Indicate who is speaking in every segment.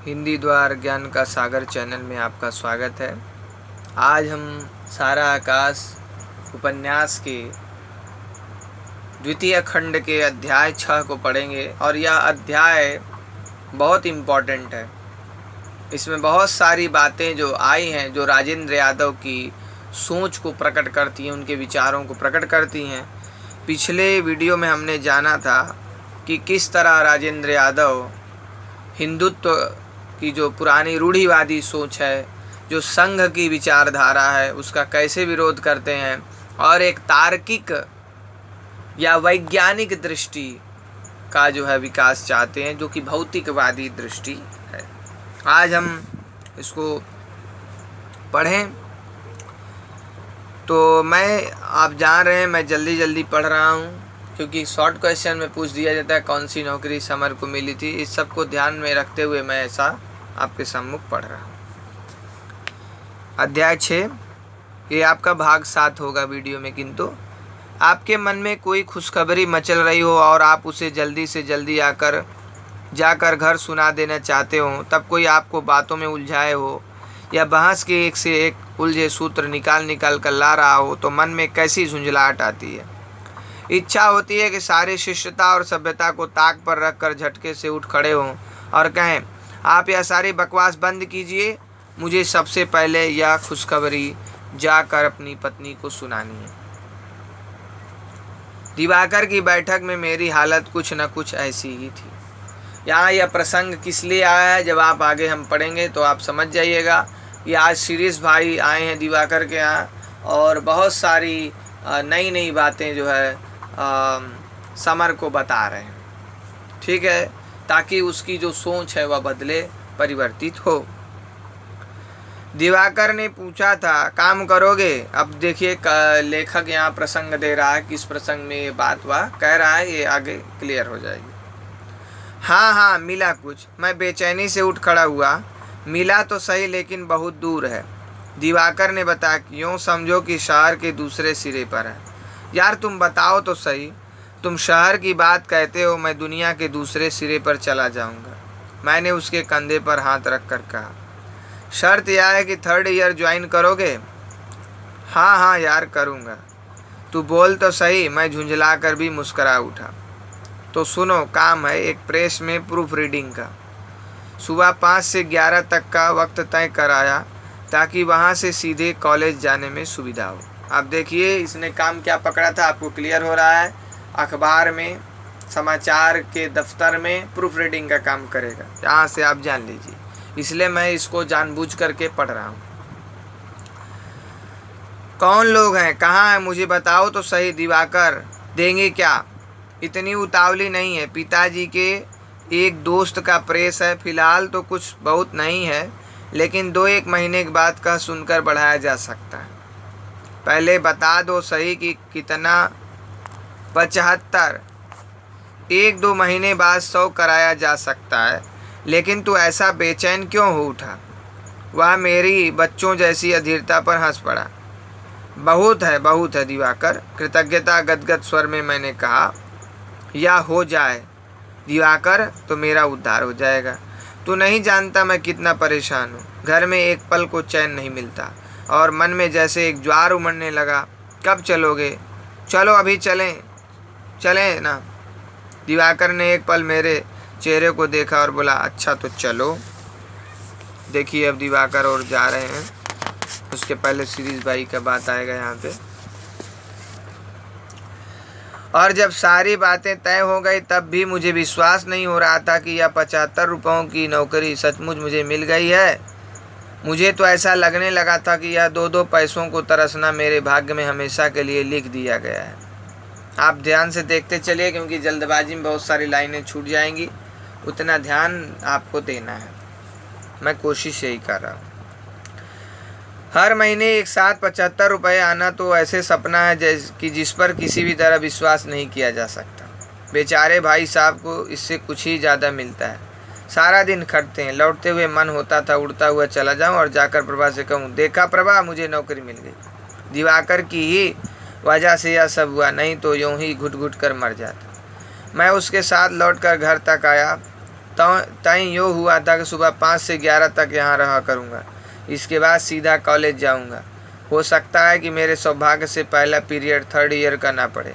Speaker 1: हिंदी द्वार ज्ञान का सागर चैनल में आपका स्वागत है। आज हम सारा आकाश उपन्यास के द्वितीय खंड के अध्याय 6 को पढ़ेंगे और यह अध्याय बहुत इम्पॉर्टेंट है। इसमें बहुत सारी बातें जो आई हैं, जो राजेंद्र यादव की सोच को प्रकट करती हैं, उनके विचारों को प्रकट करती हैं। पिछले वीडियो में हमने जाना था कि किस तरह राजेंद्र यादव हिंदुत्व की जो पुरानी रूढ़िवादी सोच है, जो संघ की विचारधारा है, उसका कैसे विरोध करते हैं और एक तार्किक या वैज्ञानिक दृष्टि का जो है विकास चाहते हैं, जो कि भौतिकवादी दृष्टि है। आज हम इसको पढ़ें तो आप जान रहे हैं मैं जल्दी जल्दी पढ़ रहा हूँ, क्योंकि शॉर्ट क्वेश्चन में पूछ दिया जाता है कौन सी नौकरी समर को मिली थी। इस सब को ध्यान में रखते हुए मैं ऐसा आपके सम्मुख पढ़ रहा हूँ। अध्याय 6, ये आपका भाग 7 होगा वीडियो में। किंतु आपके मन में कोई खुशखबरी मचल रही हो और आप उसे जल्दी से जल्दी जाकर घर सुना देना चाहते हो, तब कोई आपको बातों में उलझाए हो या बहस के एक से एक उलझे सूत्र निकाल कर ला रहा हो, तो मन में कैसी झुंझलाहट आती है। इच्छा होती है कि सारी शिष्टता और सभ्यता को ताक पर रखकर झटके से उठ खड़े हों और कहें, आप यह सारी बकवास बंद कीजिए, मुझे सबसे पहले यह खुशखबरी जाकर अपनी पत्नी को सुनानी है। दिवाकर की बैठक में मेरी हालत कुछ न कुछ ऐसी ही थी। यहाँ यह प्रसंग किस लिए आया है, जब आप आगे हम पढ़ेंगे तो आप समझ जाइएगा कि आज शिरीष भाई आए हैं दिवाकर के यहाँ और बहुत सारी नई नई बातें जो है समर को बता रहे हैं। ठीक है, ताकि उसकी जो सोच है वह बदले, परिवर्तित हो। दिवाकर ने पूछा था, काम करोगे? अब देखिए लेखक यहाँ प्रसंग दे रहा है, किस प्रसंग में ये बात वह कह रहा है, ये आगे क्लियर हो जाएगी। हाँ हाँ, मिला कुछ। मैं बेचैनी से उठ खड़ा हुआ। मिला तो सही, लेकिन बहुत दूर है। दिवाकर ने बताया, यूँ समझो कि शहर के दूसरे सिरे पर है। यार तुम बताओ तो सही, तुम शहर की बात कहते हो, मैं दुनिया के दूसरे सिरे पर चला जाऊंगा। मैंने उसके कंधे पर हाथ रख कर कहा, शर्त यह है कि 3rd ईयर ज्वाइन करोगे? हाँ हाँ यार करूँगा। तू बोल तो सही। मैं झुंझला कर भी मुस्करा उठा। तो सुनो, काम है एक प्रेस में प्रूफ रीडिंग का। सुबह 5 से 11 तक का वक्त तय कराया, ताकि वहाँ से सीधे कॉलेज जाने में सुविधा हो। अब देखिए इसने काम क्या पकड़ा था, आपको क्लियर हो रहा है। अखबार में, समाचार के दफ्तर में प्रूफ रीडिंग का काम करेगा। यहाँ से आप जान लीजिए, इसलिए मैं इसको जानबूझ करके पढ़ रहा हूँ। कौन लोग हैं, कहाँ हैं, मुझे बताओ तो सही। दिवाकर, देंगे क्या? इतनी उतावली नहीं है। पिताजी के एक दोस्त का प्रेस है। फिलहाल तो कुछ बहुत नहीं है, लेकिन 2-1 महीने के बाद का सुनकर बढ़ाया जा सकता है। पहले बता दो सही कि कितना? 75। 1-2 महीने बाद 100 कराया जा सकता है। लेकिन तू ऐसा बेचैन क्यों हो उठा? वह मेरी बच्चों जैसी अधीरता पर हंस पड़ा। बहुत है दिवाकर, कृतज्ञता गदगद स्वर में मैंने कहा। या हो जाए दिवाकर तो मेरा उद्धार हो जाएगा। तू नहीं जानता मैं कितना परेशान हूँ। घर में एक पल को चैन नहीं मिलता और मन में जैसे एक ज्वार उमड़ने लगा। कब चलोगे? चलो अभी चलें ना। दिवाकर ने एक पल मेरे चेहरे को देखा और बोला, अच्छा तो चलो। देखिए अब दिवाकर और जा रहे हैं। उसके पहले शिरीष भाई का बात आएगा यहाँ पे। और जब सारी बातें तय हो गई, तब भी मुझे विश्वास नहीं हो रहा था कि यह 75 रुपयों की नौकरी सचमुच मुझे मिल गई है। मुझे तो ऐसा लगने लगा था कि यह 2-2 पैसों को तरसना मेरे भाग्य में हमेशा के लिए लिख दिया गया है। आप ध्यान से देखते चलिए, क्योंकि जल्दबाजी में बहुत सारी लाइनें छूट जाएंगी। उतना ध्यान आपको देना है, मैं कोशिश यही कर रहा हूँ। हर महीने एक साथ 75 रुपये आना तो ऐसे सपना है जिस पर किसी भी तरह विश्वास नहीं किया जा सकता। बेचारे भाई साहब को इससे कुछ ही ज़्यादा मिलता है। सारा दिन खटते हैं। लौटते हुए मन होता था उड़ता हुआ चला जाऊं और जाकर प्रभा से कहूं, देखा प्रभा, मुझे नौकरी मिल गई। दिवाकर की ही वजह से यह सब हुआ, नहीं तो यूं ही घुट घुट कर मर जाता। मैं उसके साथ लौटकर घर तक आया। तय यो हुआ था कि सुबह 5 से 11 तक यहाँ रहा करूँगा, इसके बाद सीधा कॉलेज जाऊँगा। हो सकता है कि मेरे सौभाग्य से पहला पीरियड 3rd ईयर का ना पड़े।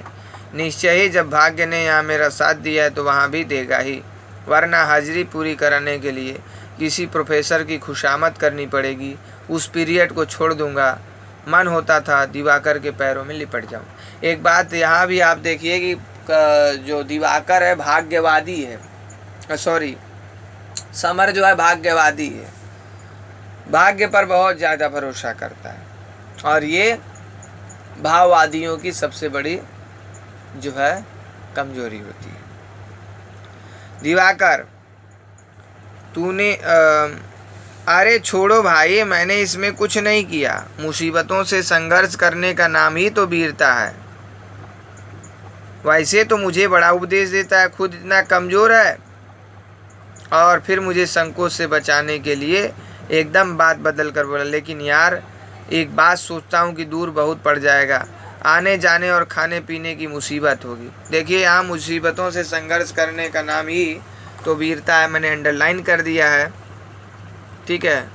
Speaker 1: निश्चय ही जब भाग्य ने यहाँ मेरा साथ दिया है तो वहाँ भी देगा ही, वरना हाजिरी पूरी कराने के लिए किसी प्रोफेसर की खुशामद करनी पड़ेगी। उस पीरियड को छोड़ दूंगा। मन होता था दिवाकर के पैरों में लिपट जाऊं। एक बात यहाँ भी आप देखिए कि जो दिवाकर है भाग्यवादी है, सॉरी समर जो है भाग्यवादी है, भाग्य पर बहुत ज़्यादा भरोसा करता है, और ये भाववादियों की सबसे बड़ी जो है कमजोरी होती है। दिवाकर तूने अरे छोड़ो भाई, मैंने इसमें कुछ नहीं किया। मुसीबतों से संघर्ष करने का नाम ही तो वीरता है। वैसे तो मुझे बड़ा उपदेश देता है, खुद इतना कमज़ोर है और फिर मुझे संकोच से बचाने के लिए एकदम बात बदल कर बोला, लेकिन यार एक बात सोचता हूँ कि दूर बहुत पड़ जाएगा, आने जाने और खाने पीने की मुसीबत होगी। देखिए यहाँ मुसीबतों से संघर्ष करने का नाम ही तो वीरता है, मैंने अंडरलाइन कर दिया है, ठीक है।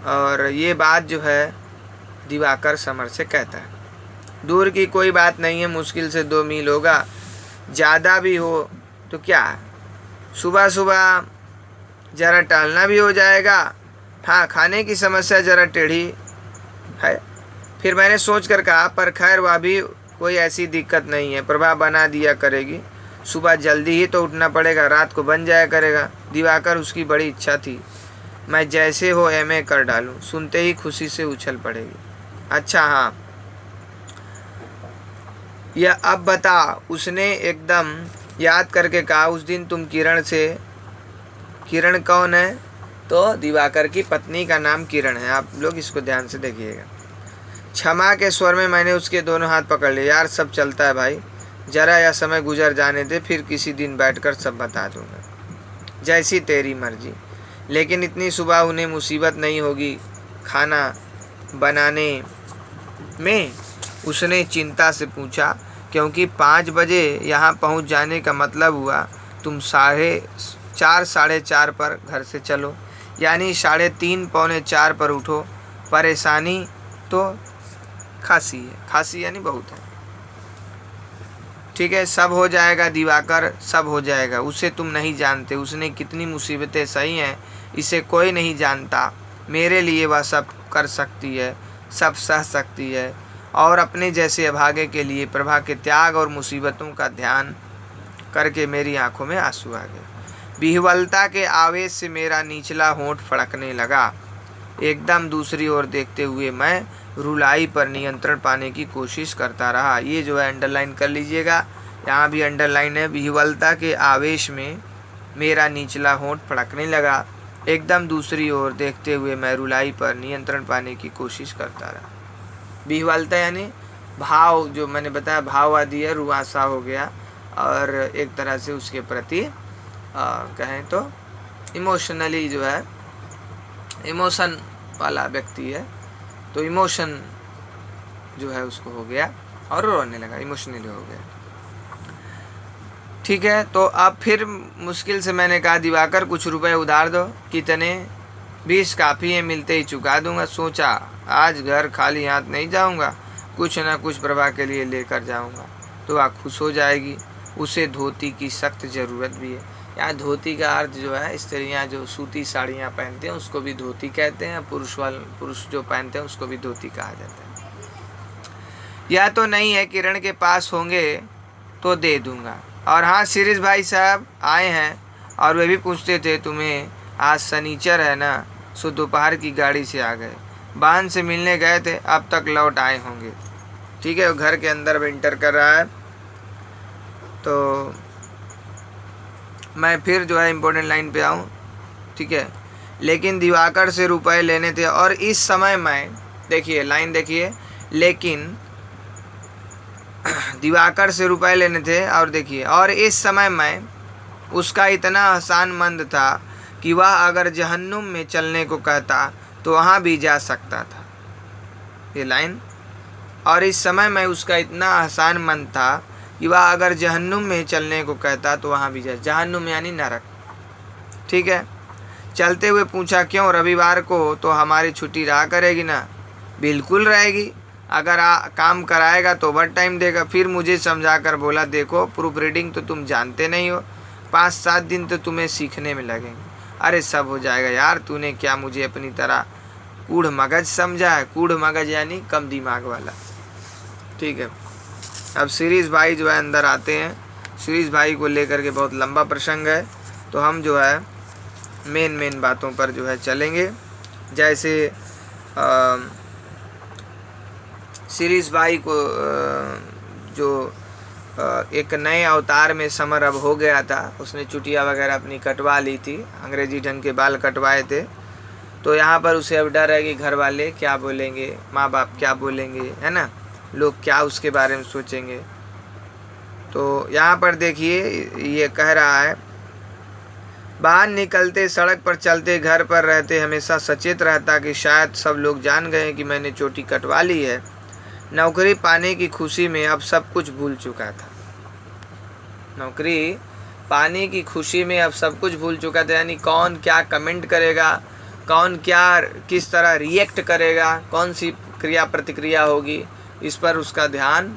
Speaker 1: और ये बात जो है दिवाकर समर से कहता है, दूर की कोई बात नहीं है, मुश्किल से 2 मील होगा, ज़्यादा भी हो तो क्या है, सुबह सुबह ज़रा टहलना भी हो जाएगा। हाँ, खाने की समस्या ज़रा टेढ़ी है। फिर मैंने सोच कर कहा, पर खैर वह भी कोई ऐसी दिक्कत नहीं है, प्रभा बना दिया करेगी। सुबह जल्दी ही तो उठना पड़ेगा, रात को बन जाया करेगा। दिवाकर उसकी बड़ी इच्छा थी मैं जैसे हो MA कर डालूं, सुनते ही खुशी से उछल पड़ेगी। अच्छा हाँ, यह अब बता, उसने एकदम याद करके कहा, उस दिन तुम किरण कौन है? तो दिवाकर की पत्नी का नाम किरण है। आप लोग इसको ध्यान से देखिएगा। क्षमा के स्वर में मैंने उसके दोनों हाथ पकड़ लिए। यार सब चलता है भाई, जरा यह समय गुजर जाने दे, फिर किसी दिन बैठकर सब बता दूंगा, जैसी तेरी मर्जी। लेकिन इतनी सुबह उन्हें मुसीबत नहीं होगी खाना बनाने में? उसने चिंता से पूछा, क्योंकि 5 बजे यहाँ पहुँच जाने का मतलब हुआ तुम 4:30 साढ़े 4 पर घर से चलो, यानी 3:30 पौने 4 पर उठो। परेशानी तो खासी है, खासी यानी बहुत है, ठीक है। सब हो जाएगा दिवाकर, सब हो जाएगा। उसे तुम नहीं जानते, उसने कितनी मुसीबतें सही हैं, इसे कोई नहीं जानता। मेरे लिए वह सब कर सकती है, सब सह सकती है, और अपने जैसे अभागे के लिए प्रभा के त्याग और मुसीबतों का ध्यान करके मेरी आंखों में आंसू आ गए। विह्वलता के आवेश से मेरा निचला होंठ फड़कने लगा। एकदम दूसरी ओर देखते हुए मैं रुलाई पर नियंत्रण पाने की कोशिश करता रहा। ये जो है अंडरलाइन कर लीजिएगा, यहाँ भी अंडरलाइन है। विह्वलता के आवेश में मेरा निचला होंठ फड़कने लगा। एकदम दूसरी ओर देखते हुए मैं रुलाई पर नियंत्रण पाने की कोशिश करता रहा। विह्वलता यानी भाव, जो मैंने बताया भाववादी है, रुआसा हो गया, और एक तरह से उसके प्रति कहें तो इमोशनली जो है, इमोशन वाला व्यक्ति है, तो इमोशन जो है उसको हो गया और रोने लगा, इमोशनली हो गया, ठीक है। तो अब फिर मुश्किल से मैंने कहा, दिवाकर कुछ रुपए उधार दो। कितने? 20 काफ़ी है, मिलते ही चुका दूंगा। सोचा आज घर खाली हाथ नहीं जाऊंगा, कुछ ना कुछ प्रभा के लिए लेकर जाऊंगा तो वह खुश हो जाएगी। उसे धोती की सख्त ज़रूरत भी है। यहाँ धोती का अर्थ जो है, स्त्रियाँ जो सूती साड़ियाँ पहनते हैं उसको भी धोती कहते हैं, पुरुष जो पहनते हैं उसको भी धोती कहा जाता है। यह तो नहीं है किरण के पास होंगे तो दे दूंगा। और हाँ, शिरीष भाई साहब आए हैं और वे भी पूछते थे तुम्हें आज शनिचर है ना, सो दोपहर की गाड़ी से आ गए, बांध से मिलने गए थे, अब तक लौट आए होंगे, ठीक है। वो घर के अंदर विंटर कर रहा है। तो मैं फिर जो है इम्पोर्टेंट लाइन पे आऊँ, ठीक है। लेकिन दिवाकर से रुपए लेने थे और इस समय मैं, देखिए लाइन देखिए, लेकिन दिवाकर से रुपए लेने थे और देखिए, और इस समय मैं उसका इतना एहसानमंद था कि वह अगर जहन्नुम में चलने को कहता तो वहाँ भी जा सकता था। ये लाइन, और इस समय मैं उसका इतना एहसानमंद था कि वह अगर जहन्नुम में चलने को कहता तो वहाँ भी जा, जहन्नुम यानी नरक, ठीक है। चलते हुए पूछा, क्यों, रविवार को तो हमारी छुट्टी रहा करेगी ना? बिल्कुल रहेगी, अगर काम कराएगा तो ओवर टाइम देगा। फिर मुझे समझा कर बोला, देखो प्रूफ रीडिंग तो तुम जानते नहीं हो, 5-7 दिन तो तुम्हें सीखने में लगेंगे। अरे सब हो जाएगा यार, तूने क्या मुझे अपनी तरह कूढ़ मगज समझा है? कूढ़ मगज यानी कम दिमाग वाला। ठीक है, अब शिरीष भाई जो है अंदर आते हैं। शिरीष भाई को लेकर के बहुत लंबा प्रसंग है, तो हम जो है मेन बातों पर जो है चलेंगे। जैसे शिरीष भाई को जो एक नए अवतार में समर अब हो गया था, उसने चुटिया वगैरह अपनी कटवा ली थी, अंग्रेजी ढंग के बाल कटवाए थे। तो यहाँ पर उसे अब डर है कि घर वाले क्या बोलेंगे, माँ बाप क्या बोलेंगे, है ना, लोग क्या उसके बारे में सोचेंगे। तो यहाँ पर देखिए ये कह रहा है, बाहर निकलते, सड़क पर चलते, घर पर रहते हमेशा सचेत रहता कि शायद सब लोग जान गए कि मैंने चोटी कटवा ली है। नौकरी पाने की खुशी में अब सब कुछ भूल चुका था। नौकरी पाने की खुशी में अब सब कुछ भूल चुका था, यानी कौन क्या कमेंट करेगा, कौन क्या किस तरह रिएक्ट करेगा, कौन सी क्रिया प्रतिक्रिया होगी, इस पर उसका ध्यान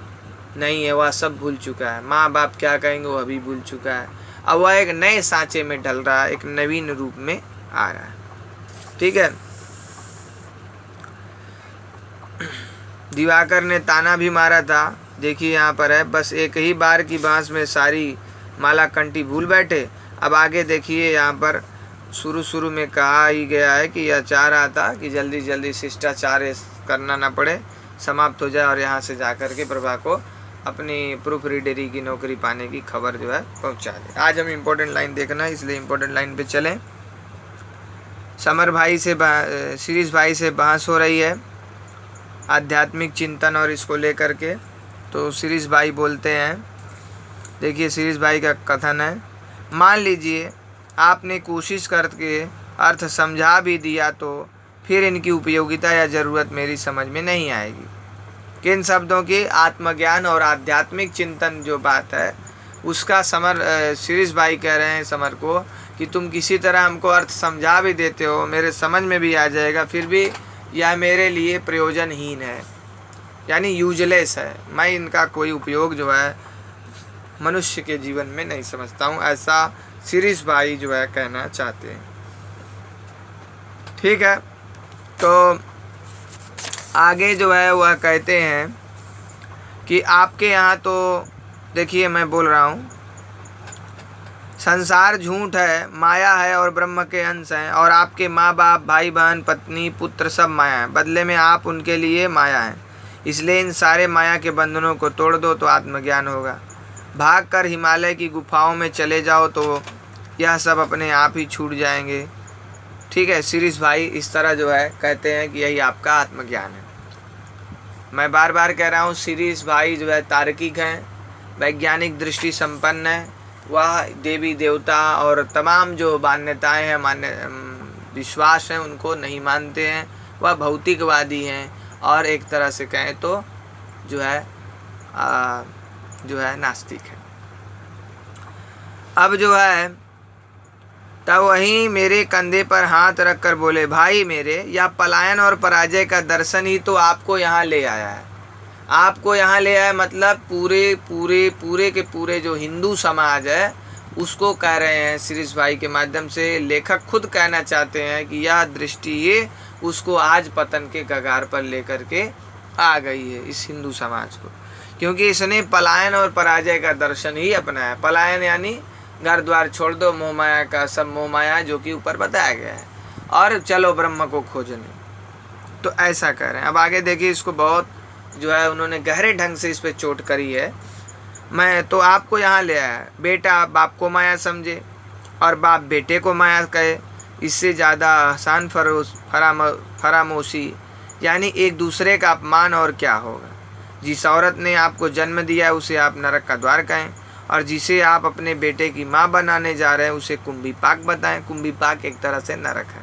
Speaker 1: नहीं है, वह सब भूल चुका है। माँ बाप क्या कहेंगे वह भी भूल चुका है। अब वह एक नए सांचे में ढल रहा है, एक नवीन रूप में आ रहा है। ठीक है, दिवाकर ने ताना भी मारा था, देखिए यहाँ पर है, बस एक ही बार की बांस में सारी माला कंठी भूल बैठे। अब आगे देखिए यहाँ पर शुरू में कहा ही गया है कि यह चाह रहा था कि जल्दी जल्दी शिष्टाचार करना ना पड़े, समाप्त हो जाए और यहाँ से जाकर के प्रभा को अपनी प्रूफ रीडरी की नौकरी पाने की खबर जो है पहुँचा दे। आज हम इम्पोर्टेंट लाइन देखना है, इसलिए इम्पोर्टेंट लाइन पे चलें। समर भाई से शिरीष भाई से बहस हो रही है आध्यात्मिक चिंतन और इसको लेकर के। तो शिरीष भाई बोलते हैं, देखिए शिरीष भाई का कथन है, मान लीजिए आपने कोशिश करके अर्थ समझा भी दिया तो फिर इनकी उपयोगिता या ज़रूरत मेरी समझ में नहीं आएगी। किन शब्दों की? आत्मज्ञान और आध्यात्मिक चिंतन जो बात है उसका शिरीष भाई कह रहे हैं समर को कि तुम किसी तरह हमको अर्थ समझा भी देते हो, मेरे समझ में भी आ जाएगा, फिर भी यह मेरे लिए प्रयोजनहीन है, यानी यूजलेस है। मैं इनका कोई उपयोग जो है मनुष्य के जीवन में नहीं समझता हूँ, ऐसा शिरीष भाई जो है कहना चाहते हैं। ठीक है, तो आगे जो है वह कहते हैं कि आपके यहाँ तो देखिए मैं बोल रहा हूँ, संसार झूठ है, माया है और ब्रह्म के अंश हैं, और आपके माँ बाप, भाई बहन, पत्नी, पुत्र सब माया है, बदले में आप उनके लिए माया हैं। इसलिए इन सारे माया के बंधनों को तोड़ दो तो आत्मज्ञान होगा। भागकर हिमालय की गुफाओं में चले जाओ तो यह सब अपने आप ही छूट जाएंगे। ठीक है, शिरीष भाई इस तरह जो है कहते हैं कि यही आपका आत्मज्ञान है। मैं बार बार कह रहा हूँ, शिरीष भाई जो है तार्किक हैं, वैज्ञानिक दृष्टि संपन्न है, वह देवी देवता और तमाम जो मान्यताएं हैं, विश्वास हैं, उनको नहीं मानते हैं, वह भौतिकवादी हैं, और एक तरह से कहें तो जो है नास्तिक है। अब जो है तब वहीं मेरे कंधे पर हाथ रखकर बोले, भाई मेरे, यह पलायन और पराजय का दर्शन ही तो आपको यहाँ ले आया है। आपको यहाँ ले आया मतलब पूरे के पूरे जो हिंदू समाज है उसको कह रहे हैं शिरीष भाई के माध्यम से। लेखक खुद कहना चाहते हैं कि यह दृष्टि ये उसको आज पतन के कगार पर लेकर के आ गई है, इस हिंदू समाज को, क्योंकि इसने पलायन और पराजय का दर्शन ही अपनाया। पलायन यानी घर द्वार छोड़ दो, मोह माया का सब मोह माया जो कि ऊपर बताया गया है, और चलो ब्रह्म को खोजने, तो ऐसा कह रहे हैं। अब आगे देखिए, इसको बहुत जो है उन्होंने गहरे ढंग से इस पर चोट करी है। मैं तो आपको यहाँ ले आया, बेटा बाप को माया समझे और बाप बेटे को माया कहे, इससे ज़्यादा आसान फरामोशी यानी एक दूसरे का अपमान और क्या होगा। जिस औरत ने आपको जन्म दिया है उसे आप नरक का द्वार कहें, और जिसे आप अपने बेटे की माँ बनाने जा रहे हैं उसे कुंभी पाक बताएं। कुंभी पाक एक तरह से नरक है।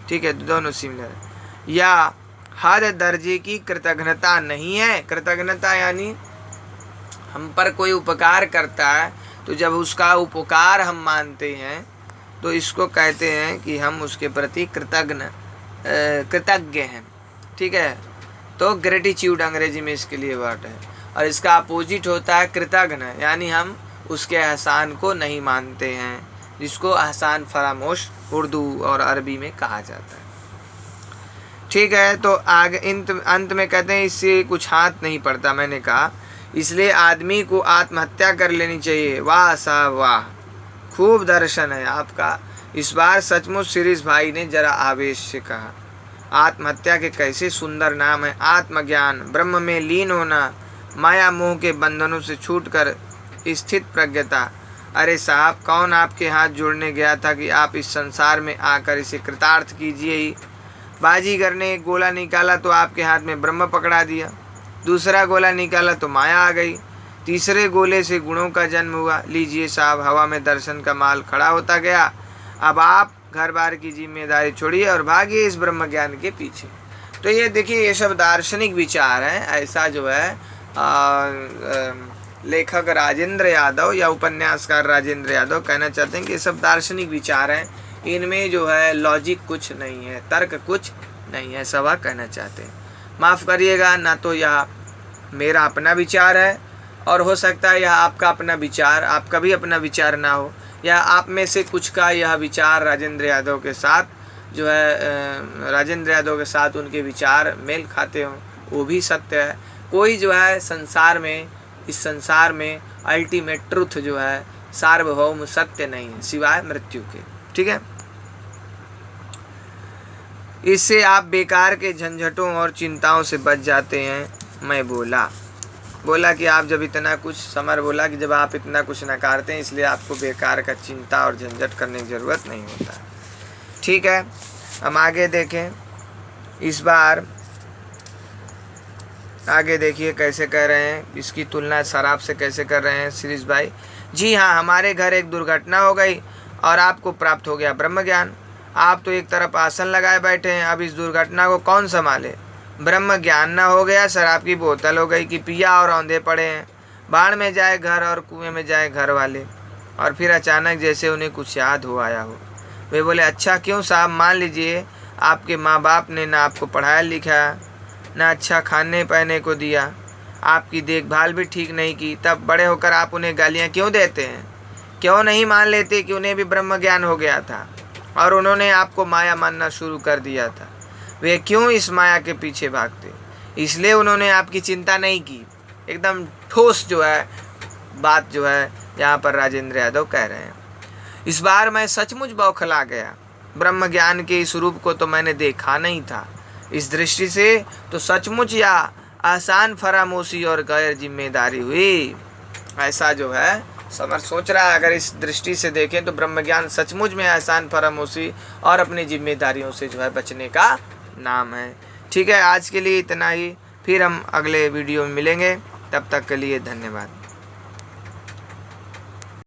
Speaker 1: ठीक है, दोनों सिमिलर है। या हद दर्जे की कृतज्ञता नहीं है। कृतज्ञता यानी हम पर कोई उपकार करता है तो जब उसका उपकार हम मानते हैं तो इसको कहते हैं कि हम उसके प्रति कृतज्ञ हैं। ठीक है, तो ग्रेटिट्यूड अंग्रेजी में इसके लिए वर्ड है। और इसका अपोजिट होता है कृतज्ञ, यानी हम उसके एहसान को नहीं मानते हैं, जिसको एहसान फरामोश उर्दू और अरबी में कहा जाता है। ठीक है, तो आगे अंत में कहते हैं इससे कुछ हाथ नहीं पड़ता, मैंने कहा, इसलिए आदमी को आत्महत्या कर लेनी चाहिए। वाह साहब वाह, खूब दर्शन है आपका। इस बार सचमुच शिरीष भाई ने जरा आवेश से कहा। आत्महत्या के कैसे सुंदर नाम है। आत्मज्ञान, ब्रह्म में लीन होना, माया मोह के बंधनों से छूटकर स्थित प्रज्ञता। अरे साहब, कौन आपके हाथ जोड़ने गया था कि आप इस संसार में आकर इसे कृतार्थ कीजिए ही। बाजीगर ने एक गोला निकाला तो आपके हाथ में ब्रह्म पकड़ा दिया, दूसरा गोला निकाला तो माया आ गई, तीसरे गोले से गुणों का जन्म हुआ। लीजिए साहब, हवा में दर्शन का माल खड़ा होता गया। अब आप घर बार की जिम्मेदारी छोड़िए और भागिए इस ब्रह्म ज्ञान के पीछे। तो ये देखिए, ये सब दार्शनिक विचार हैं। ऐसा जो है लेखक राजेंद्र यादव या उपन्यासकार राजेंद्र यादव कहना चाहते हैं कि ये सब दार्शनिक विचार हैं, इनमें जो है लॉजिक कुछ नहीं है, तर्क कुछ नहीं है, सब कहना चाहते हैं। माफ़ करिएगा, ना तो यह मेरा अपना विचार है और हो सकता है यह आपका अपना विचार, आपका भी अपना विचार ना हो, या आप में से कुछ का यह विचार राजेंद्र यादव के साथ जो है राजेंद्र यादव के साथ उनके विचार मेल खाते हों, वो भी सत्य है। कोई जो है संसार में, इस संसार में अल्टीमेट ट्रुथ जो है, सार्वभौम सत्य नहीं है सिवाय मृत्यु के। ठीक है, इससे आप बेकार के झंझटों और चिंताओं से बच जाते हैं। मैं बोला कि आप जब इतना कुछ, समर बोला कि जब आप इतना कुछ नकारते हैं इसलिए आपको बेकार का चिंता और झंझट करने की ज़रूरत नहीं होता। ठीक है, हम आगे देखें। इस बार आगे देखिए कैसे कह रहे हैं, इसकी तुलना शराब से कैसे कर रहे हैं शिरीष भाई। जी हाँ, हमारे घर एक दुर्घटना हो गई और आपको प्राप्त हो गया ब्रह्म ज्ञान। आप तो एक तरफ आसन लगाए बैठे हैं, अब इस दुर्घटना को कौन संभाले। ब्रह्म ज्ञान न हो गया, शराब की बोतल हो गई कि पिया और औंधे पड़े हैं। बाढ़ में जाए घर और कुएं में जाए घर वाले। और फिर अचानक जैसे उन्हें कुछ याद हो आया हो। वे बोले, अच्छा क्यों साहब। मान लीजिए आपके माँ बाप ने ना आपको पढ़ाया लिखाया, ना अच्छा खाने पहने को दिया, आपकी देखभाल भी ठीक नहीं की, तब बड़े होकर आप उन्हें गालियाँ क्यों देते हैं। क्यों नहीं मान लेते कि उन्हें भी ब्रह्म ज्ञान हो गया था और उन्होंने आपको माया मानना शुरू कर दिया था। वे क्यों इस माया के पीछे भागते, इसलिए उन्होंने आपकी चिंता नहीं की। एकदम ठोस जो है बात जो है यहाँ पर राजेंद्र यादव कह रहे हैं। इस बार मैं सचमुच बौखला गया। ब्रह्म ज्ञान के इस रूप को तो मैंने देखा नहीं था। इस दृष्टि से तो सचमुच या आसान फरामोशी और गैर जिम्मेदारी हुई। ऐसा जो है समर सोच रहा है, अगर इस दृष्टि से देखें तो ब्रह्म ज्ञान सचमुच में आसान फरामोशी और अपनी जिम्मेदारियों से जो है बचने का नाम है। ठीक है, आज के लिए इतना ही, फिर हम अगले वीडियो में मिलेंगे। तब तक के लिए धन्यवाद।